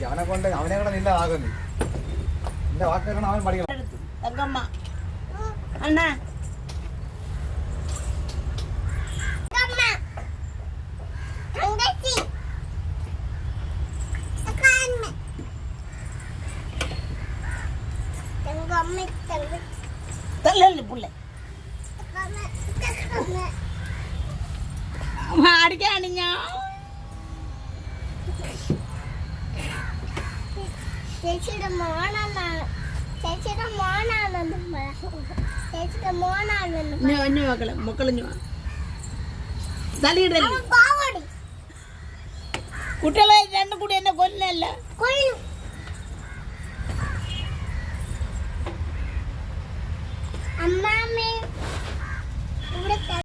അവനെ കൊണ്ട് അവനെ കൂടെ നിന്നതാകുന്നു. എന്റെ വാക്കുകൾ അവൻ പഠിക്കണം. തങ്കമ്മ അണ്ണാ അടിക്കാണ് ഞാൻ ചേച്ചിയുടെ മോനാണ് കുട്ടികളെ രണ്ടും കൂടി എന്നെ കൊല്ലല്ല അമ്മാമ്മ ഇവിടെ